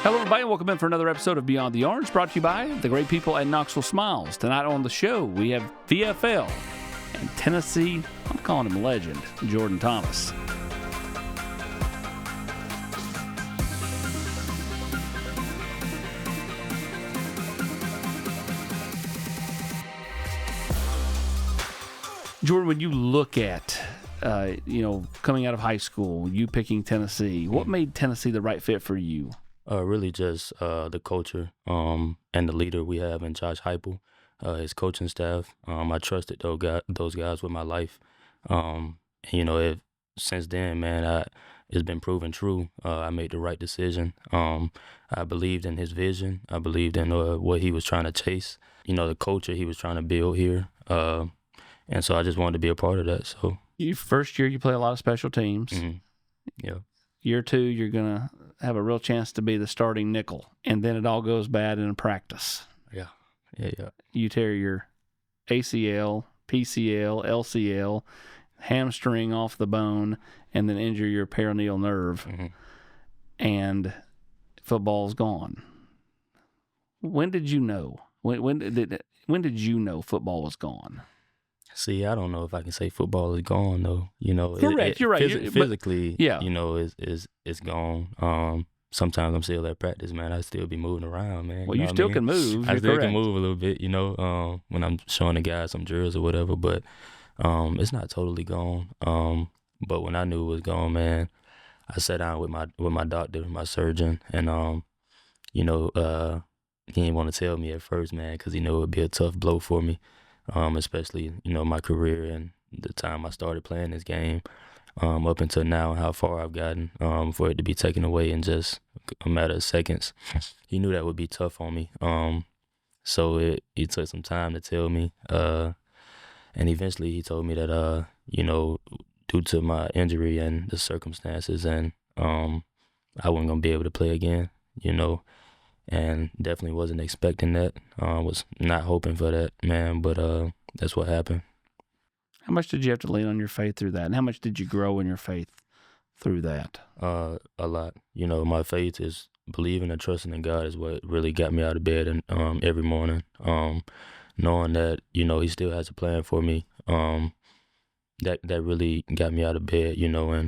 Hello, everybody, and welcome in for another episode of Beyond the Orange, brought to you by the great people at Knoxville Smiles. Tonight on the show, we have VFL and Tennessee, I'm calling him legend, Jourdan Thomas. Jourdan, when you look at, coming out of high school, you picking Tennessee, what made Tennessee the right fit for you? Really just the culture and the leader we have in Coach Hyple, his coaching staff. I trusted those guys with my life. Since then, man, it's been proven true. I made the right decision. I believed in his vision. I believed in what he was trying to chase, the culture he was trying to build here. And so I just wanted to be a part of that. So First year, you play a lot of special teams. Mm-hmm. Yeah. Year two, you're going to have a real chance to be the starting nickel, and then it all goes bad in practice. Yeah. You tear your ACL, PCL, LCL, hamstring off the bone, and then injure your peroneal nerve, and football's gone. When did you know? When did you know football was gone? See, I don't know if I can say football is gone though. Correct. You're right. Physically, yeah. It's gone. Sometimes I'm still at practice, man. I still be moving around, man. Well, you still can move. I still can move a little bit, when I'm showing the guys some drills or whatever. But it's not totally gone. But when I knew it was gone, man, I sat down with my doctor, my surgeon, and he didn't want to tell me at first, man, because he knew it would be a tough blow for me. Especially, my career and the time I started playing this game, up until now, how far I've gotten, for it to be taken away in just a matter of seconds. He knew that would be tough on me. So it took some time to tell me, and eventually he told me that, due to my injury and the circumstances, and I wasn't gonna be able to play again, and definitely wasn't expecting that. Was not hoping for that, man, but that's what happened. How much did you have to lean on your faith through that? And how much did you grow in your faith through that? A lot. My faith is believing and trusting in God is what really got me out of bed and every morning. Knowing that, He still has a plan for me. That really got me out of bed, and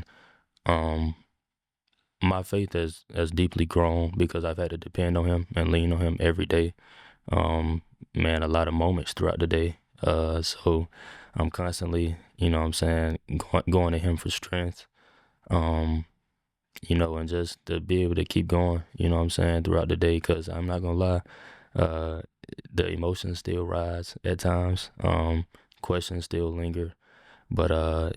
my faith has deeply grown because I've had to depend on Him and lean on Him every day. Man, a lot of moments throughout the day. So I'm constantly, going to Him for strength, and just to be able to keep going, throughout the day, because I'm not going to lie, the emotions still rise at times. Questions still linger. But,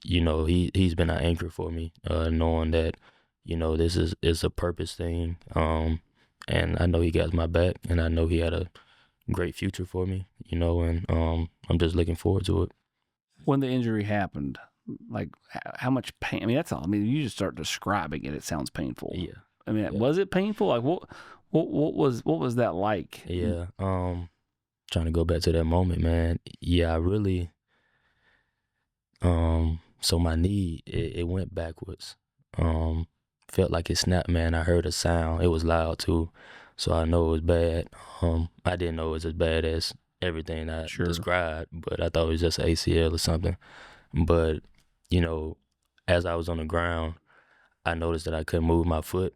he's been an anchor for me, knowing that, this is a purpose thing, and I know He got my back, and I know He had a great future for me, and I'm just looking forward to it. When the injury happened, like how much pain? I mean, that's all. I mean, you just start describing it. It sounds painful. Yeah. I mean, was it painful? Like what was that like? Yeah. Trying to go back to that moment, man. Yeah, I really. So my knee, it went backwards. Felt like it snapped, man. I heard a sound. It was loud too, so I know it was bad. I didn't know it was as bad as everything I described, but I thought it was just an ACL or something. But as I was on the ground, I noticed that I couldn't move my foot.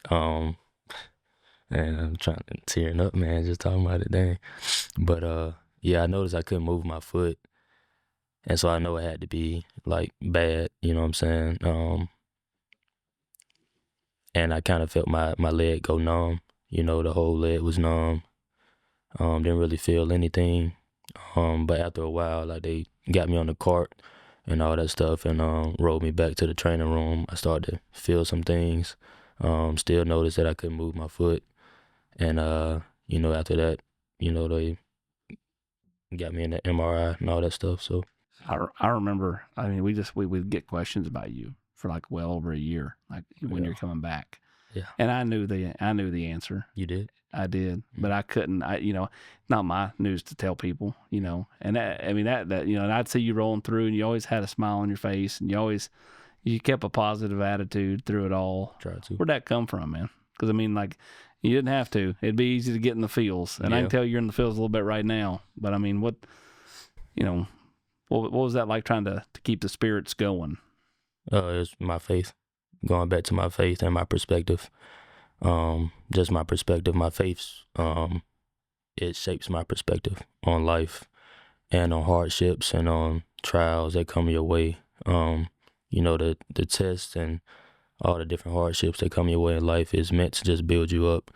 And I'm tearing up, man, just talking about it, dang. But I noticed I couldn't move my foot, and so I know it had to be like bad. You know what I'm saying? And I kind of felt my leg go numb. The whole leg was numb. Didn't really feel anything. But after a while, like they got me on the cart and all that stuff and rolled me back to the training room. I started to feel some things. Still noticed that I couldn't move my foot. And, after that, they got me in the MRI and all that stuff. So I remember, I mean, we would get questions about you for like well over a year, like when you're coming back. Yeah. And I knew the answer. You did? I did, but I couldn't, not my news to tell people, and and I'd see you rolling through and you always had a smile on your face and you kept a positive attitude through it all. Try to. Where'd that come from, man? Because, I mean, like, you didn't have to. It'd be easy to get in the fields. And I can tell you're in the fields a little bit right now. But, I mean, what was that like trying to keep the spirits going? It's my faith. Going back to my faith and my perspective. Just my perspective. My faith, it shapes my perspective on life and on hardships and on trials that come your way. The tests and all the different hardships that come your way in life is meant to just build you up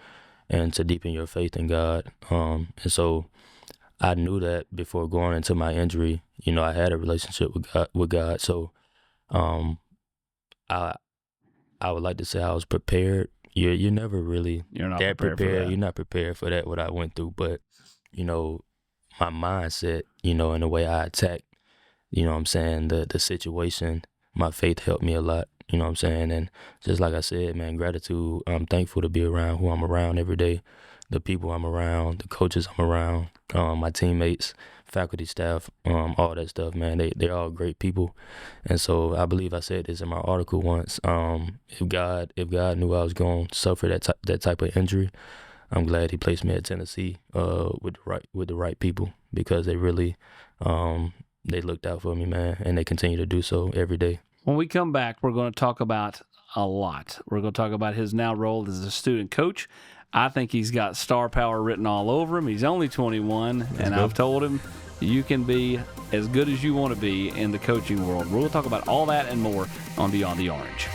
and to deepen your faith in God. And so I knew that before going into my injury. I had a relationship with God. So I would like to say I was prepared. You're never really You're not that prepared for that. You're not prepared for that, what I went through. But, my mindset, and the way I attacked, what I'm saying, the situation, my faith helped me a lot, what I'm saying? And just like I said, man, gratitude. I'm thankful to be around who I'm around every day, the people I'm around, the coaches I'm around, my teammates, faculty, staff, all that stuff, man. They're all great people. And so I believe I said this in my article once. If God knew I was going to suffer that type of injury, I'm glad he placed me at Tennessee with the right people, because they really they looked out for me, man, and they continue to do so every day. When we come back, we're going to talk about a lot. We're going to talk about his now role as a student coach. I think he's got star power written all over him. He's only 21, and I've told him you can be as good as you want to be in the coaching world. We'll talk about all that and more on Beyond the Orange.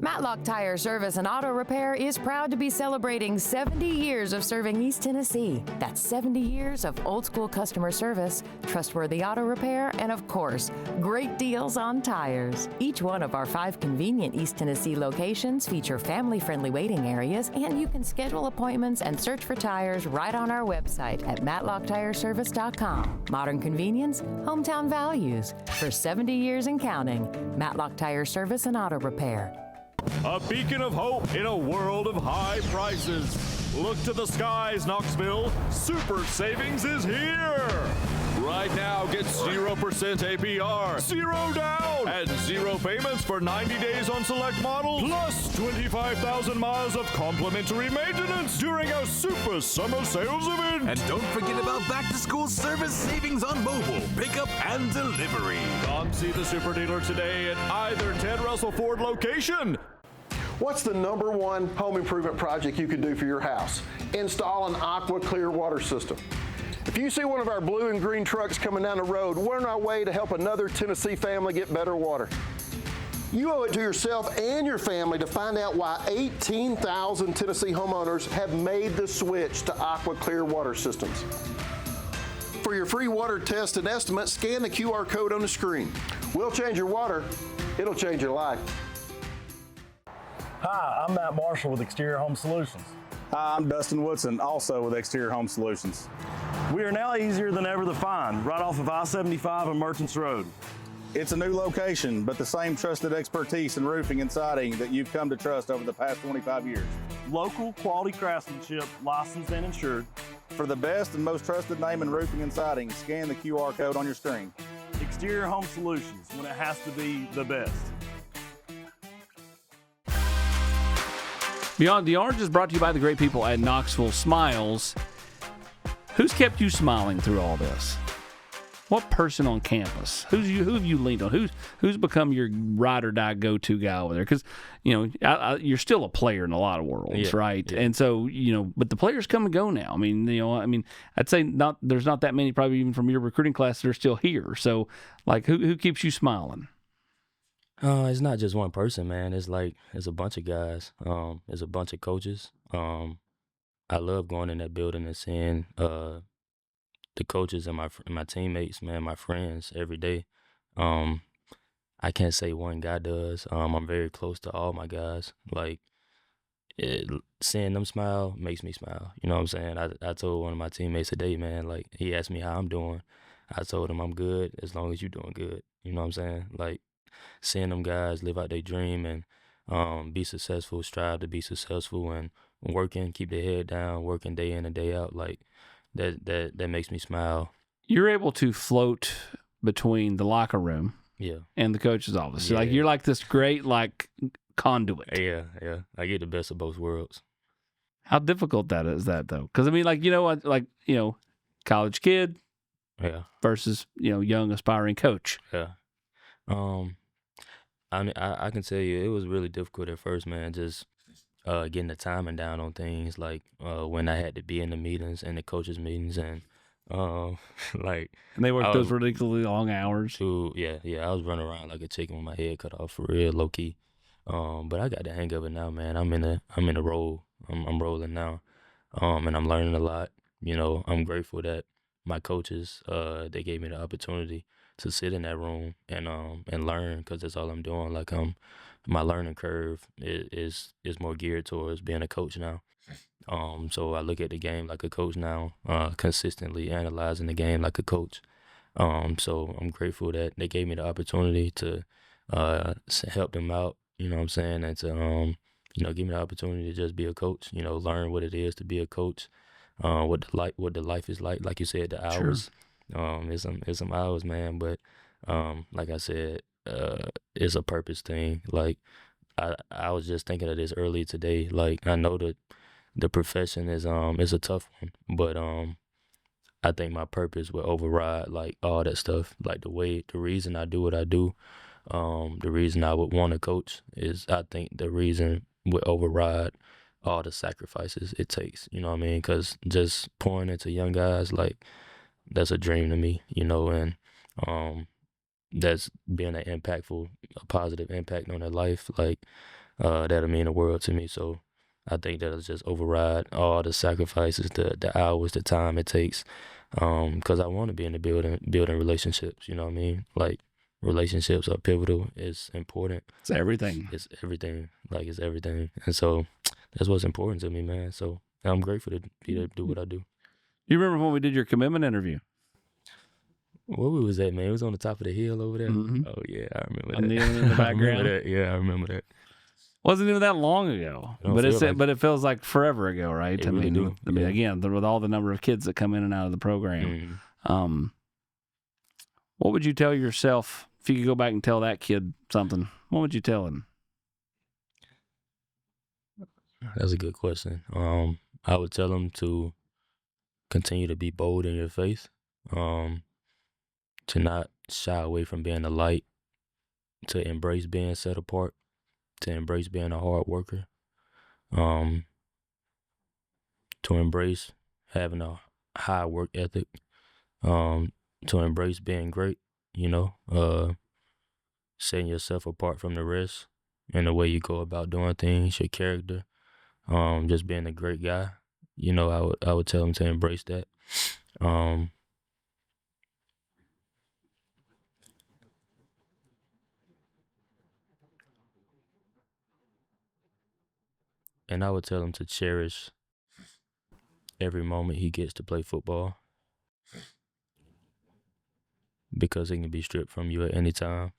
Matlock Tire Service and Auto Repair is proud to be celebrating 70 years of serving East Tennessee. That's 70 years of old-school customer service, trustworthy auto repair, and, of course, great deals on tires. Each one of our 5 convenient East Tennessee locations feature family-friendly waiting areas, and you can schedule appointments and search for tires right on our website at matlocktireservice.com. Modern convenience, hometown values. For 70 years and counting, Matlock Tire Service and Auto Repair. A beacon of hope in a world of high prices. Look to the skies, Knoxville. Super savings is here. Right now, get 0% APR, 0 down, and 0 payments for 90 days on select models, plus 25,000 miles of complimentary maintenance during our Super Summer Sales event. And don't forget about back-to-school service savings on mobile, pickup, and delivery. Come see the super dealer today at either Ted Russell Ford location. What's the #1 home improvement project you could do for your house? Install an Aqua Clear water system. If you see one of our blue and green trucks coming down the road, we're on our way to help another Tennessee family get better water. You owe it to yourself and your family to find out why 18,000 Tennessee homeowners have made the switch to Aqua Clear water systems. For your free water test and estimate, scan the QR code on the screen. We'll change your water. It'll change your life. Hi, I'm Matt Marshall with Exterior Home Solutions. Hi, I'm Dustin Woodson, also with Exterior Home Solutions. We are now easier than ever to find, right off of I-75 and Merchants Road. It's a new location, but the same trusted expertise in roofing and siding that you've come to trust over the past 25 years. Local quality craftsmanship, licensed and insured. For the best and most trusted name in roofing and siding, scan the QR code on your screen. Exterior Home Solutions, when it has to be the best. Beyond the Orange is brought to you by the great people at Knoxville Smiles. Who's kept you smiling through all this? What person on campus? Who have you leaned on? Who's become your ride or die go-to guy over there? Because you're still a player in a lot of worlds, right? Yeah. And so but the players come and go now. I'd say there's not that many, probably even from your recruiting class, that are still here. So, who keeps you smiling? It's not just one person, man. It's a bunch of guys. It's a bunch of coaches. I love going in that building and seeing the coaches and my teammates, man, my friends every day. I can't say one guy does. I'm very close to all my guys. Seeing them smile makes me smile. You know what I'm saying? I told one of my teammates today, man, he asked me how I'm doing. I told him I'm good as long as you're doing good. You know what I'm saying? Seeing them guys live out their dream and be successful, strive to be successful, and working, keep their head down, working day in and day out, that makes me smile. You're able to float between the locker room Yeah. and the coach's office. So, like, Yeah. you're like this great, like, conduit. Yeah. I get the best of both worlds. How difficult that is, though? Because, I mean, like, you know what, like, you know, college kid Yeah. versus, you know, young aspiring coach. Yeah. I can tell you it was really difficult at first, man. Just getting the timing down on things, like when I had to be in the meetings and the coaches' meetings, and like And they work I those was- ridiculously long hours. yeah, I was running around like a chicken with my head cut off, for real, low key. But I got the hang of it now, man. I'm in a roll. I'm rolling now. And I'm learning a lot. You know, I'm grateful that my coaches, they gave me the opportunity to sit in that room and learn, because that's all I'm doing. Like, my learning curve is more geared towards being a coach now. So I look at the game like a coach now, consistently analyzing the game like a coach. So I'm grateful that they gave me the opportunity to help them out, you know what I'm saying, and to you know, give me the opportunity to just be a coach, you know, learn what it is to be a coach, what the life is like you said, the hours. It's some hours, man, but like I said, it's a purpose thing. Like, I was just thinking of this earlier today. Like, I know that the profession is a tough one, but I think my purpose will override like all that stuff. Like, the reason I do what I do, the reason I would want to coach is, I think the reason would override all the sacrifices it takes. You know what I mean? Because just pouring into young guys, like, that's a dream to me, you know, and that's being a positive impact on their life. Like, that'll mean the world to me. So I think that'll just override all the sacrifices, the hours, the time it takes. Because I want to be in the building relationships. You know what I mean? Like, relationships are pivotal. It's important. It's everything. It's everything. Like, it's everything. And so that's what's important to me, man. So I'm grateful to be able to do what I do. You remember when we did your commitment interview? Where was that, man? It was on the top of the hill over there. Mhm. Oh yeah, I remember I'm that. kneeling in the I remember background. that. Yeah, I remember that. Wasn't even that long ago, Don't but feel like- but it feels like forever ago, right? It I really mean, do, I mean, yeah. again, with all the number of kids that come in and out of the program, Mhm. What would you tell yourself if you could go back and tell that kid something? What would you tell him? That's a good question. I would tell him to continue to be bold in your faith, to not shy away from being a light, to embrace being set apart, to embrace being a hard worker, to embrace having a high work ethic, to embrace being great, you know, setting yourself apart from the rest in the way you go about doing things, your character, just being a great guy. You know, I would tell him to embrace that. And I would tell him to cherish every moment he gets to play football, because it can be stripped from you at any time.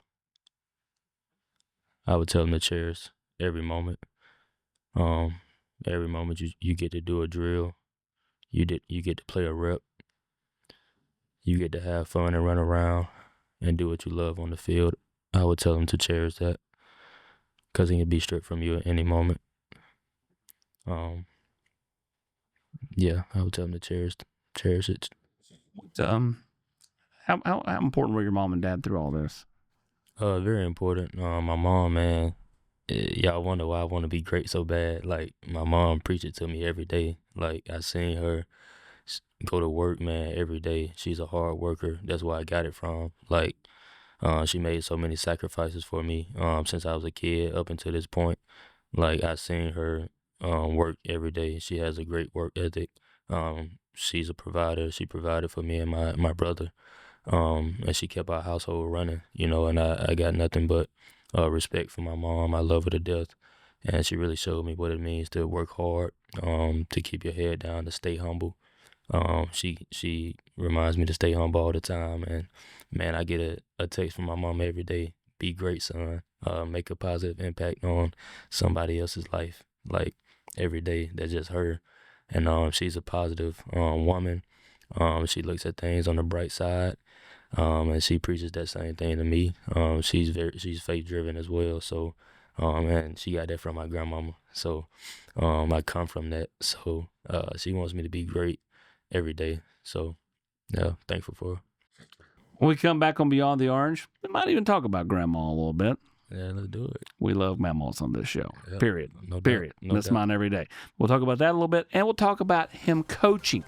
I would tell him to cherish every moment. Every moment you get to do a drill, you get to play a rep, you get to have fun and run around and do what you love on the field. I would tell him to cherish that, because it can be stripped from you at any moment. Yeah, I would tell him to cherish it. How important were your mom and dad through all this? Very important. My mom, man, y'all wonder why I want to be great so bad. Like, my mom preached it to me every day. Like, I seen her go to work, man, every day. She's a hard worker. That's where I got it from. Like, she made so many sacrifices for me since I was a kid up until this point. Like, I seen her work every day. She has a great work ethic. She's a provider. She provided for me and my brother. And she kept our household running, you know, and I got nothing but respect for my mom. I love her to death. And she really showed me what it means to work hard, to keep your head down, to stay humble. She reminds me to stay humble all the time. And man, I get a text from my mom every day. Be great, son. Make a positive impact on somebody else's life. Like, every day, that's just her. And she's a positive woman. She looks at things on the bright side. and she preaches that same thing to me. She's faith driven as well. So, and she got that from my grandmama. So, I come from that. So, she wants me to be great every day. So, yeah, thankful for her. When we come back on Beyond the Orange, we might even talk about Grandma a little bit. Yeah, let's do it. We love grandmas on this show. Yep. Period. No Period. doubt. No That's doubt. mine every day. We'll talk about that a little bit, and we'll talk about him coaching.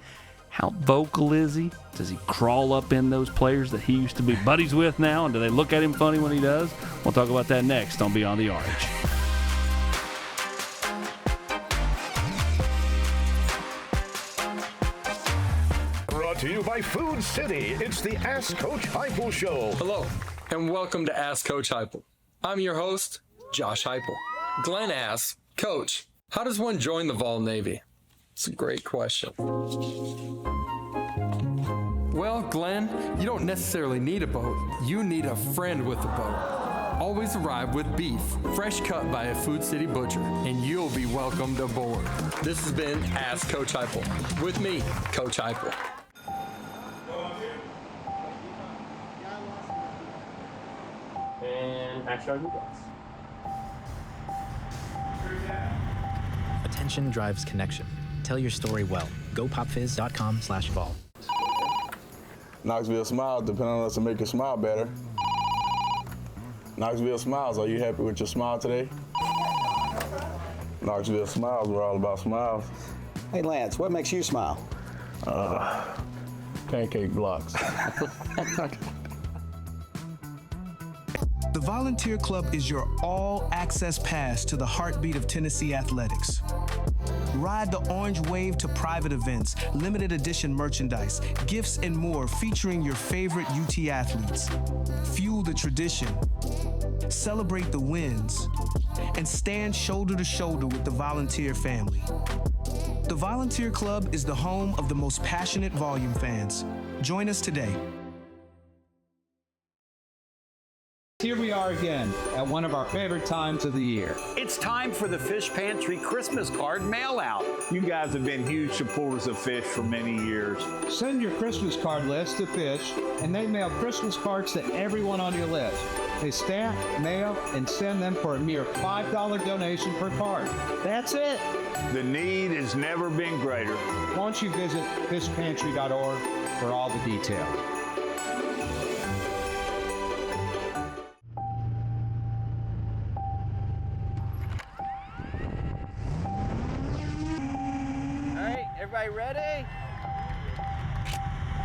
How vocal is he? Does he crawl up in those players that he used to be buddies with now, and do they look at him funny when he does? We'll talk about that next on Beyond the Orange. Brought to you by Food City. It's the Ask Coach Hyple Show. Hello, and welcome to Ask Coach Hyple. I'm your host, Josh Hyple. Glenn asks, Coach, how does one join the Vol Navy? It's a great question. Well, Glenn, you don't necessarily need a boat. You need a friend with a boat. Always arrive with beef, fresh cut by a Food City butcher, and you'll be welcomed aboard. This has been Ask Coach Hyple. With me, Coach Hyple. And action on you guys. Attention drives connection. Tell your story well. GoPopFizz.com/vol. Knoxville Smiles depend on us to make you smile better. Knoxville Smiles, are you happy with your smile today? Knoxville Smiles, we're all about smiles. Hey Lance, what makes you smile? Pancake blocks. The Volunteer Club is your all-access pass to the heartbeat of Tennessee athletics. Ride the orange wave to private events, limited edition merchandise, gifts, and more featuring your favorite UT athletes. Fuel the tradition, celebrate the wins, and stand shoulder to shoulder with the Volunteer family. The Volunteer Club is the home of the most passionate volume fans. Join us today. Here we are again at one of our favorite times of the year. It's time for the Fish Pantry Christmas card mail out. You guys have been huge supporters of Fish for many years. Send your Christmas card list to Fish, and they mail Christmas cards to everyone on your list. They stamp, mail, and send them for a mere $5 donation per card. That's it. The need has never been greater. Why don't you visit fishpantry.org for all the details. Everybody ready?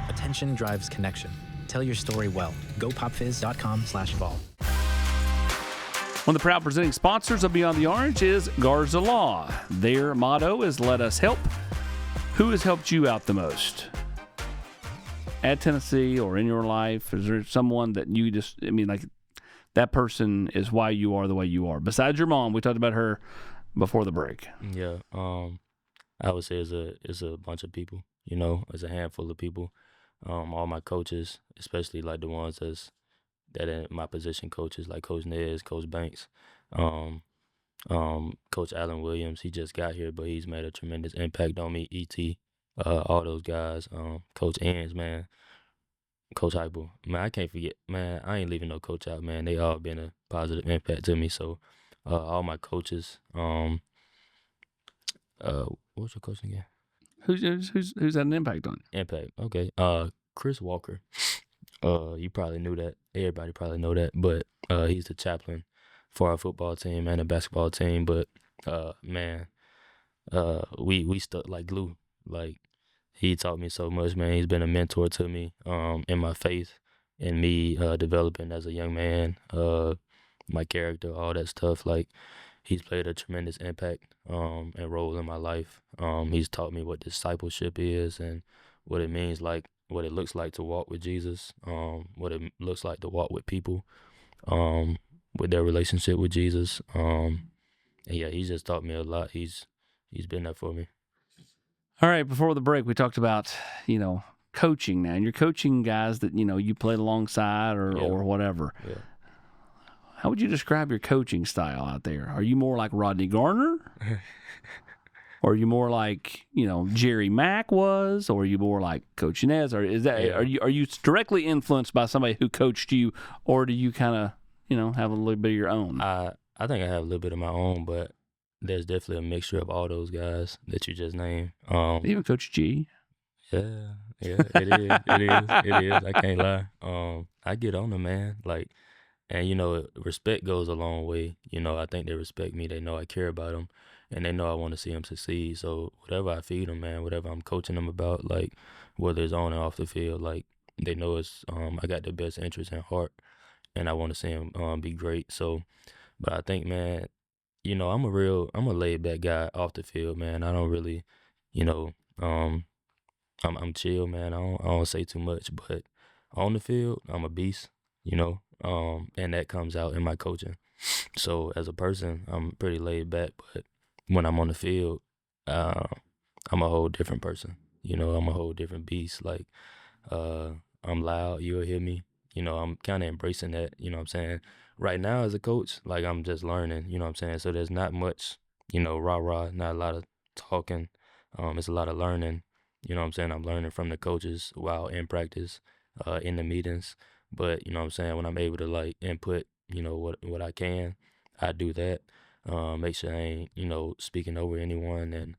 Attention drives connection. Tell your story well. GoPopFizz.com/vol. One of the proud presenting sponsors of Beyond the Orange is Garza Law. Their motto is "Let us help." Who has helped you out the most at Tennessee or in your life? Is there someone that you just, like that person is why you are the way you are? Besides your mom, we talked about her before the break. Yeah, I would say it's a bunch of people, it's a handful of people. All my coaches, especially like the ones that in my position coaches, like Coach Nez, Coach Banks, Coach Allen Williams. He just got here, but he's made a tremendous impact on me. E.T., all those guys. Coach Ends, man. Coach Hyple. Man, I can't forget, man, I ain't leaving no coach out, man. They all been a positive impact to me. So all my coaches, what's your coach again? Who's had an impact on you? Impact. Okay. Chris Walker. You probably knew that. Everybody probably know that. But he's the chaplain for our football team and the basketball team. But man, we stuck like glue. Like he taught me so much, man. He's been a mentor to me in my faith and me developing as a young man. My character, all that stuff. Like he's played a tremendous impact and role in my life. He's taught me what discipleship is and what it means, like what it looks like to walk with Jesus, what it looks like to walk with people, with their relationship with Jesus. And yeah, he's just taught me a lot. He's been there for me. All right, before the break, we talked about, coaching now. And you're coaching guys that, you played alongside or whatever. Yeah. How would you describe your coaching style out there? Are you more like Rodney Garner? Or are you more like, Jerry Mack was, or are you more like Coach Inez, or is that are you directly influenced by somebody who coached you, or do you kind of, have a little bit of your own? I think I have a little bit of my own, but there's definitely a mixture of all those guys that you just named. Even Coach G. Yeah, it is. I can't lie. I get on them, man. Like, and respect goes a long way. I think they respect me. They know I care about them, and they know I want to see them succeed. So whatever I feed them, man, whatever I'm coaching them about, like whether it's on and off the field, like they know it's I got their best interest in heart, and I want to see them be great. So, but I think, man, I'm a laid back guy off the field, man. I don't really, I'm chill, man. I don't say too much, but on the field, I'm a beast, and that comes out in my coaching. So as a person, I'm pretty laid back, but when I'm on the field, I'm a whole different person. I'm a whole different beast. Like, I'm loud, you'll hear me. I'm kind of embracing that, what I'm saying? Right now as a coach, like I'm just learning, what I'm saying? So there's not much, rah-rah, not a lot of talking. It's a lot of learning. What I'm saying? I'm learning from the coaches while in practice, in the meetings. But, what I'm saying? When I'm able to, like, input, what I can, I do that. Make sure I ain't, speaking over anyone. And,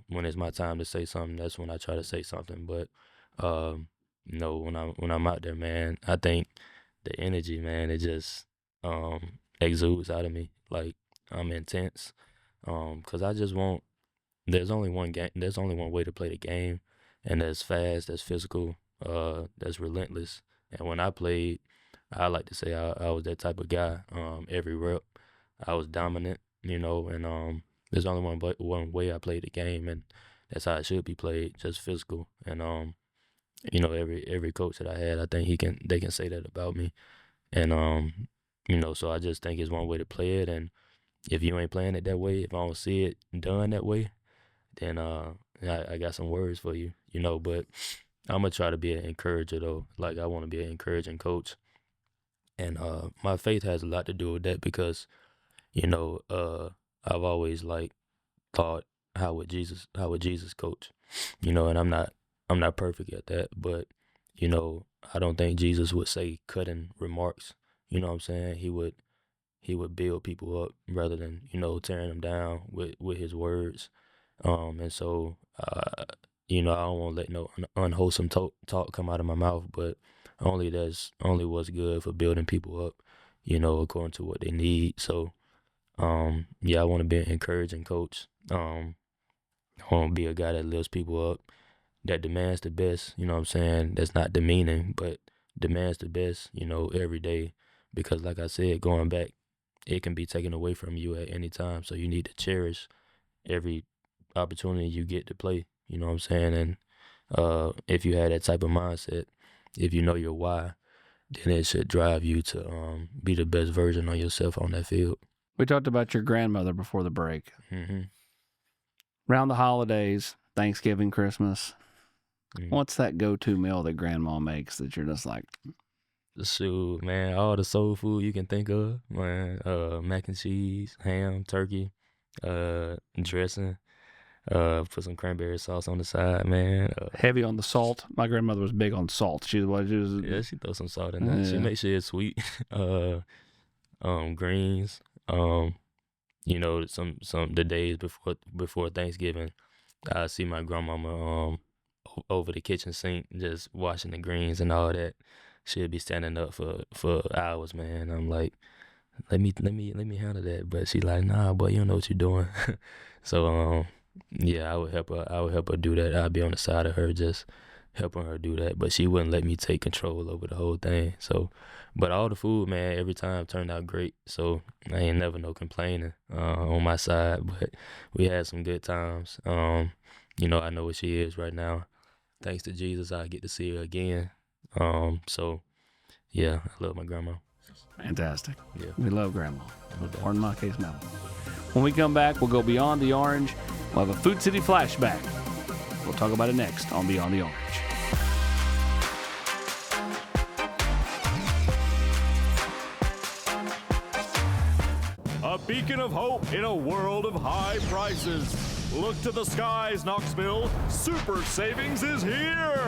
when it's my time to say something, that's when I try to say something. But, when I'm out there, man, I think the energy, man, it just exudes out of me. Like, I'm intense. 'Cause I just want... There's only one game. There's only one way to play the game, and that's fast, that's physical, that's relentless. And when I played, I like to say I was that type of guy. Every rep, I was dominant, and there's only one way I played the game, and that's how it should be played, just physical. And every coach that I had, I think they can say that about me. And so I just think it's one way to play it, and if you ain't playing it that way, if I don't see it done that way, then I got some words for you, but I'm going to try to be an encourager, though. Like, I want to be an encouraging coach. And my faith has a lot to do with that because, I've always, like, thought, how would Jesus coach? And I'm not perfect at that, but, I don't think Jesus would say cutting remarks. You know what I'm saying? He would build people up rather than, tearing them down with his words. And so, I don't want to let no unwholesome talk come out of my mouth, but only what's good for building people up, according to what they need. So, I want to be an encouraging coach. I want to be a guy that lifts people up, that demands the best, what I'm saying? That's not demeaning, but demands the best, every day. Because like I said, going back, it can be taken away from you at any time. So you need to cherish every opportunity you get to play, what I'm saying? And if you had that type of mindset, if you know your why, then it should drive you to be the best version of yourself on that field. We talked about your grandmother before the break. Mm-hmm. Around the holidays, Thanksgiving, Christmas, what's that go-to meal that grandma makes that you're just like... Shoot, man, all the soul food you can think of, man. Mac and cheese, ham, turkey, dressing, put some cranberry sauce on the side, man. Heavy on the salt. My grandmother was big on salt. She throw some salt in there. Yeah. She makes sure it's sweet. Greens. Some the days before Thanksgiving, I see my grandmama over the kitchen sink just washing the greens and all that. She'll be standing up for hours, man. I'm like, let me handle that. But she like, nah, boy, you don't know what you're doing. So I would help her do that. I'd be on the side of her just helping her do that. But she wouldn't let me take control over the whole thing. So, but all the food, man, every time turned out great. So I ain't never no complaining on my side. But we had some good times. I know where she is right now. Thanks to Jesus, I get to see her again. So, I love my grandma. Fantastic. Yeah. We love grandma. Or in my case, Mel. When we come back, we'll go Beyond the Orange. We'll have a Food City flashback. We'll talk about it next on Beyond the Orange. A beacon of hope in a world of high prices. Look to the skies, Knoxville. Super Savings is here.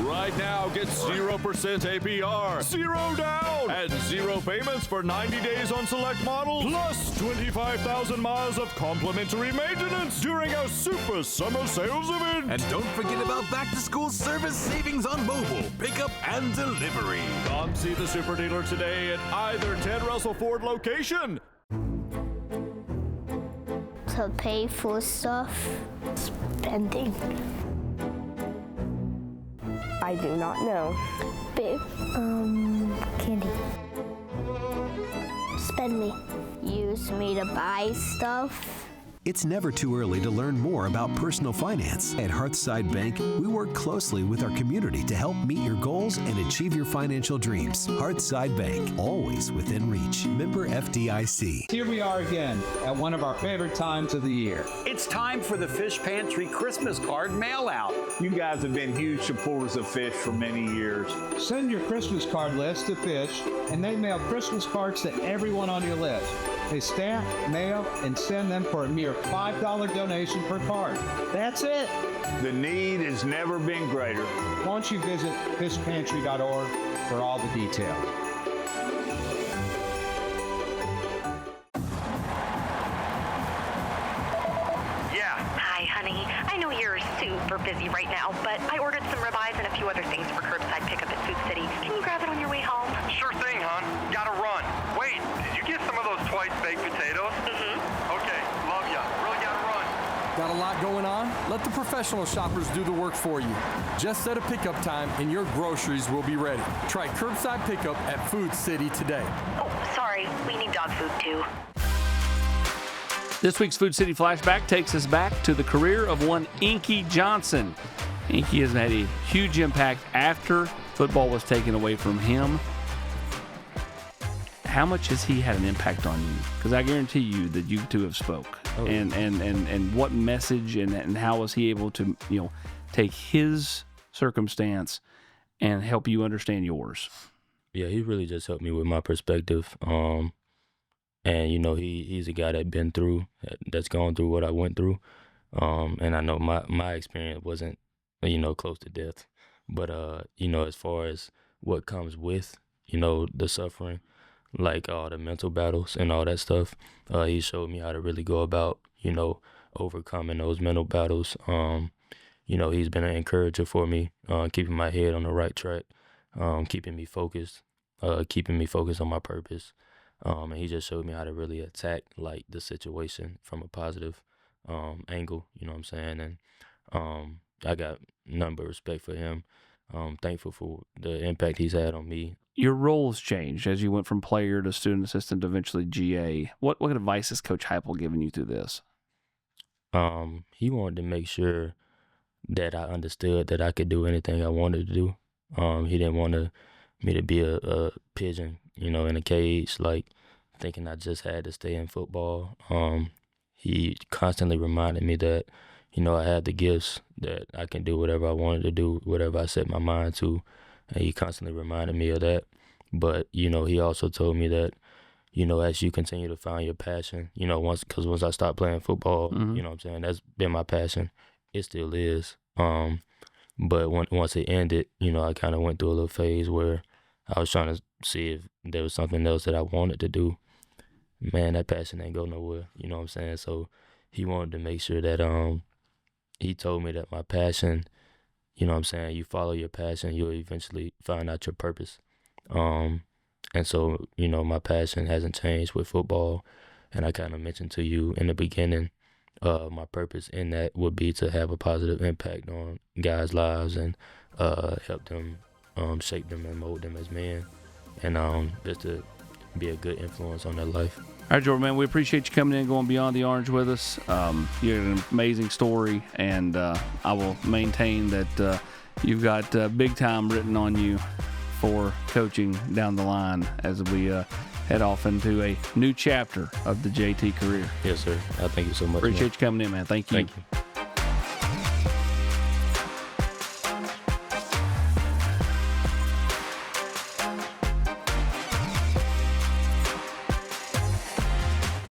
Right now, get 0% APR, 0 down, and 0 payments for 90 days on select models, plus 25,000 miles of complimentary maintenance during our Super Summer Sales event. And don't forget about back-to-school service savings on mobile, pickup, and delivery. Come see the Super Dealer today at either Ted Russell Ford location. To pay for stuff, spending. I do not know. Candy. Spend me. Use me to buy stuff. It's never too early to learn more about personal finance. At Hearthside Bank, we work closely with our community to help meet your goals and achieve your financial dreams. Hearthside Bank, always within reach. Member FDIC. Here we are again at one of our favorite times of the year. It's time for the Fish Pantry Christmas card mail out. You guys have been huge supporters of Fish for many years. Send your Christmas card list to Fish, and they mail Christmas cards to everyone on your list. They stamp, mail, and send them for a mere $5 donation per card. That's it. The need has never been greater. Why don't you visit fishpantry.org for all the details. Hi, honey. I know you're super busy right now, but I ordered some ribeyes and a few other things for curbside pickup at Food City. Can you grab it on your way home? Sure thing, hon. Gotta run. Wait, did you get some of those twice baked potatoes? Okay, love ya. Really gotta run. Got a lot going on? Let the professional shoppers do the work for you. Just set a pickup time and your groceries will be ready. Try curbside pickup at Food City today. Oh, sorry. We need dog food, too. This week's Food City Flashback takes us back to the career of one Inky Johnson. Inky has had a huge impact after football was taken away from him. How much has he had an impact on you? Because I guarantee you that you two have spoke. Oh. And what message and how was he able to, take his circumstance and help you understand yours? Yeah, he really just helped me with my perspective. And, he's a guy that's gone through what I went through. And I know my experience wasn't, close to death. But, as far as what comes with, the suffering, like all the mental battles and all that stuff, he showed me how to really go about, overcoming those mental battles. He's been an encourager for me, keeping my head on the right track, keeping me focused on my purpose. And he just showed me how to really attack the situation from a positive angle, you know what I'm saying? And I got none but respect for him. Thankful for the impact he's had on me. Your roles changed as you went from player to student assistant to eventually GA. What advice has Coach Hyple given you through this? He wanted to make sure that I understood that I could do anything I wanted to do. He didn't want me to be a pigeon, in a cage, thinking I just had to stay in football. He constantly reminded me that, I had the gifts, that I can do whatever I wanted to do, whatever I set my mind to. And he constantly reminded me of that. But, he also told me that, as you continue to find your passion, once I stopped playing football, you know what I'm saying, that's been my passion. It still is. But once it ended, I kind of went through a little phase where I was trying to see if there was something else that I wanted to do. Man, that passion ain't go nowhere, you know what I'm saying? So he wanted to make sure that he told me that my passion, you know what I'm saying, you follow your passion, you'll eventually find out your purpose. And so, my passion hasn't changed with football. And I kind of mentioned to you in the beginning, my purpose in that would be to have a positive impact on guys' lives and help them shape them and mold them as men, and just to be a good influence on their life. All right, Jourdan, man, we appreciate you coming in and going beyond the orange with us. You had an amazing story, and I will maintain that you've got big time written on you for coaching down the line as we head off into a new chapter of the JT career. Yes, sir. I thank you so much. Appreciate you coming in, man. Thank you. Thank you.